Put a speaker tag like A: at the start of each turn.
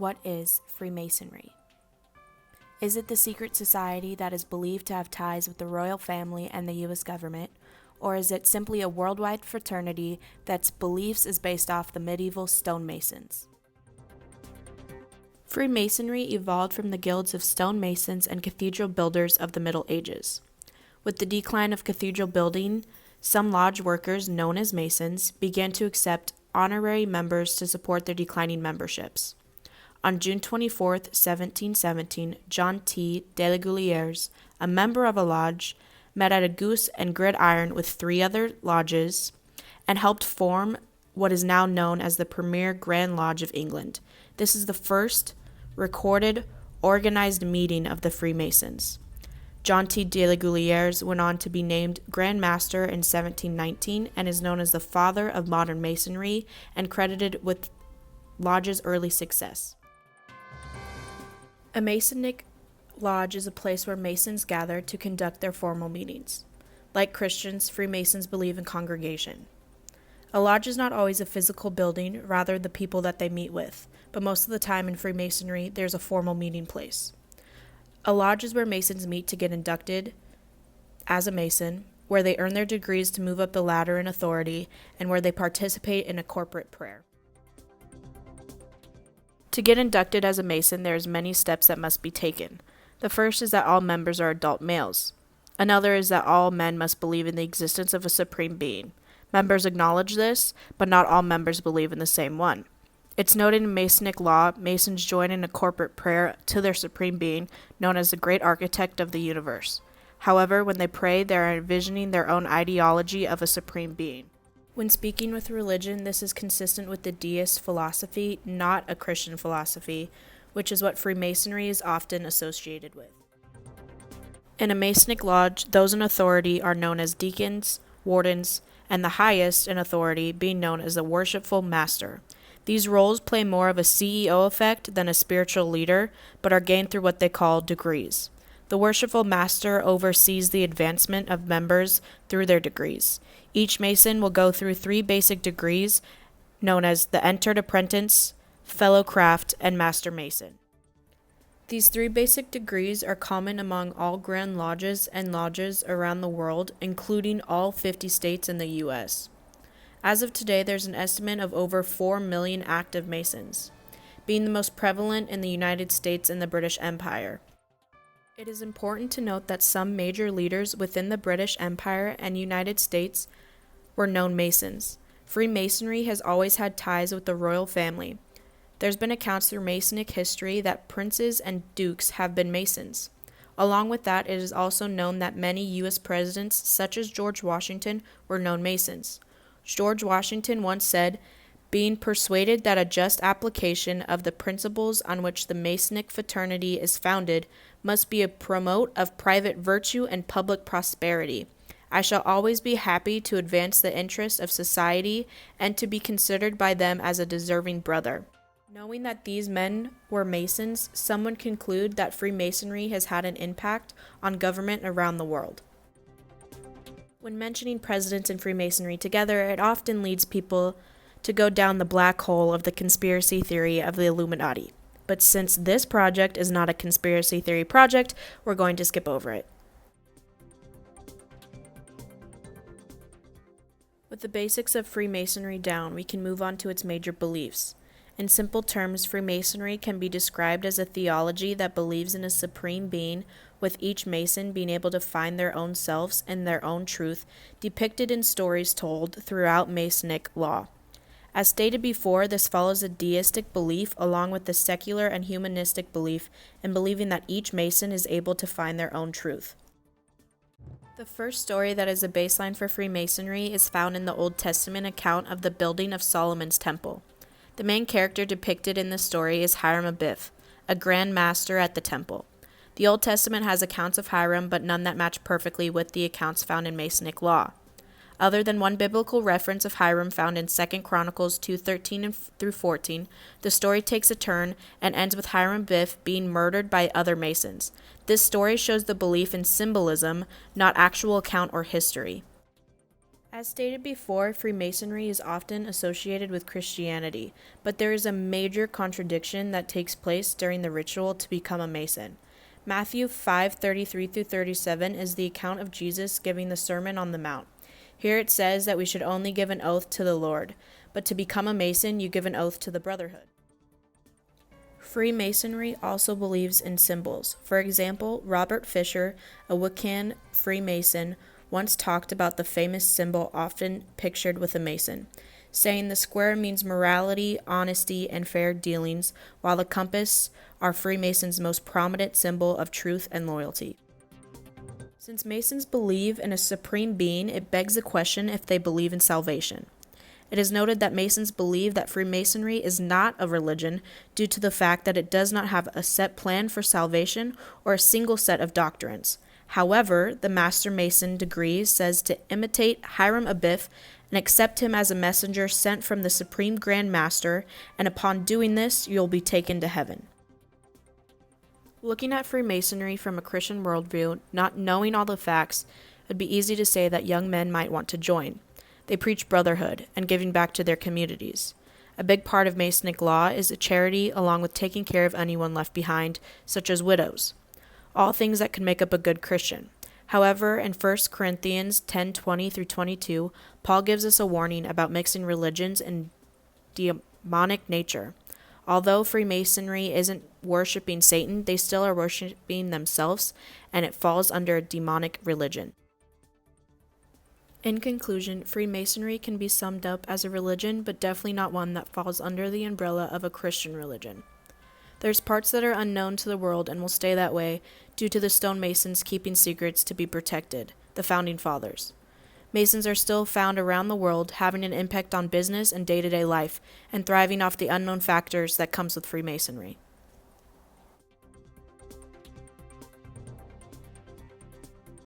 A: What is Freemasonry? Is it the secret society that is believed to have ties with the royal family and the U.S. government, or is it simply a worldwide fraternity that's beliefs is based off the medieval stonemasons? Freemasonry evolved from the guilds of stonemasons and cathedral builders of the Middle Ages. With the decline of cathedral building, some lodge workers, known as masons, began to accept honorary members to support their declining memberships. On June 24, 1717, John T. de la Gouliers, a member of a lodge, met at a Goose and Gridiron with 3 other lodges and helped form what is now known as the premier Grand Lodge of England. This is the first recorded, organized meeting of the Freemasons. John T. de la Gouliers went on to be named Grand Master in 1719 and is known as the father of modern Masonry and credited with lodge's early success. A Masonic lodge is a place where Masons gather to conduct their formal meetings. Like Christians, Freemasons believe in congregation. A lodge is not always a physical building, rather the people that they meet with, but most of the time in Freemasonry, there's a formal meeting place. A lodge is where Masons meet to get inducted as a Mason, where they earn their degrees to move up the ladder in authority, and where they participate in a corporate prayer. To get inducted as a Mason, there's many steps that must be taken. The first is that all members are adult males. Another is that all men must believe in the existence of a supreme being. Members acknowledge this, but not all members believe in the same one. It's noted in Masonic law, Masons join in a corporate prayer to their supreme being, known as the great architect of the universe. However, when they pray, they are envisioning their own ideology of a supreme being. When speaking with religion, this is consistent with the deist philosophy, not a Christian philosophy, which is what Freemasonry is often associated with. In a Masonic lodge, those in authority are known as deacons, wardens, and the highest in authority being known as the worshipful master. These roles play more of a CEO effect than a spiritual leader, but are gained through what they call degrees. The worshipful master oversees the advancement of members through their degrees. Each Mason will go through 3 basic degrees, known as the Entered Apprentice, Fellow Craft, and Master Mason. These 3 basic degrees are common among all Grand Lodges and lodges around the world, including all 50 states in the U.S. As of today, there's an estimate of over 4 million active Masons, being the most prevalent in the United States and the British Empire. It is important to note that some major leaders within the British Empire and United States were known Masons. Freemasonry has always had ties with the royal family. There's been accounts through Masonic history that princes and dukes have been Masons. Along with that, it is also known that many U.S. presidents, such as George Washington, were known Masons. George Washington once said, "Being persuaded that a just application of the principles on which the Masonic fraternity is founded must be a promote of private virtue and public prosperity. I shall always be happy to advance the interests of society and to be considered by them as a deserving brother." Knowing that these men were Masons, some would conclude that Freemasonry has had an impact on government around the world. When mentioning presidents and Freemasonry together, it often leads people to go down the black hole of the conspiracy theory of the Illuminati. But since this project is not a conspiracy theory project, we're going to skip over it. With the basics of Freemasonry down, we can move on to its major beliefs. In simple terms, Freemasonry can be described as a theology that believes in a supreme being, with each Mason being able to find their own selves and their own truth, depicted in stories told throughout Masonic law. As stated before, this follows a deistic belief along with the secular and humanistic belief in believing that each Mason is able to find their own truth. The first story that is a baseline for Freemasonry is found in the Old Testament account of the building of Solomon's temple. The main character depicted in the story is Hiram Abiff, a grand master at the temple. The Old Testament has accounts of Hiram, but none that match perfectly with the accounts found in Masonic law. Other than one biblical reference of Hiram found in 2 Chronicles 2:13 through 14, the story takes a turn and ends with Hiram Abiff being murdered by other Masons. This story shows the belief in symbolism, not actual account or history. As stated before, Freemasonry is often associated with Christianity, but there is a major contradiction that takes place during the ritual to become a Mason. Matthew 5:33-37 is the account of Jesus giving the Sermon on the Mount. Here it says that we should only give an oath to the Lord, but to become a Mason, you give an oath to the Brotherhood. Freemasonry also believes in symbols. For example, Robert Fisher, a Wiccan Freemason, once talked about the famous symbol often pictured with a Mason, saying the square means morality, honesty, and fair dealings, while the compass are Freemasons' most prominent symbol of truth and loyalty. Since Masons believe in a supreme being, it begs the question if they believe in salvation. It is noted that Masons believe that Freemasonry is not a religion due to the fact that it does not have a set plan for salvation or a single set of doctrines. However, the Master Mason degree says to imitate Hiram Abiff and accept him as a messenger sent from the Supreme Grand Master, and upon doing this, you'll be taken to heaven. Looking at Freemasonry from a Christian worldview, not knowing all the facts, it would be easy to say that young men might want to join. They preach brotherhood and giving back to their communities. A big part of Masonic law is a charity along with taking care of anyone left behind, such as widows. All things that could make up a good Christian. However, in 1 Corinthians 10:20-22, Paul gives us a warning about mixing religions and demonic nature. Although Freemasonry isn't worshiping Satan, they still are worshiping themselves, and it falls under a demonic religion. In conclusion, Freemasonry can be summed up as a religion, but definitely not one that falls under the umbrella of a Christian religion. There's parts that are unknown to the world and will stay that way due to the stonemasons keeping secrets to be protected, the founding fathers. Masons are still found around the world, having an impact on business and day-to-day life, and thriving off the unknown factors that comes with Freemasonry.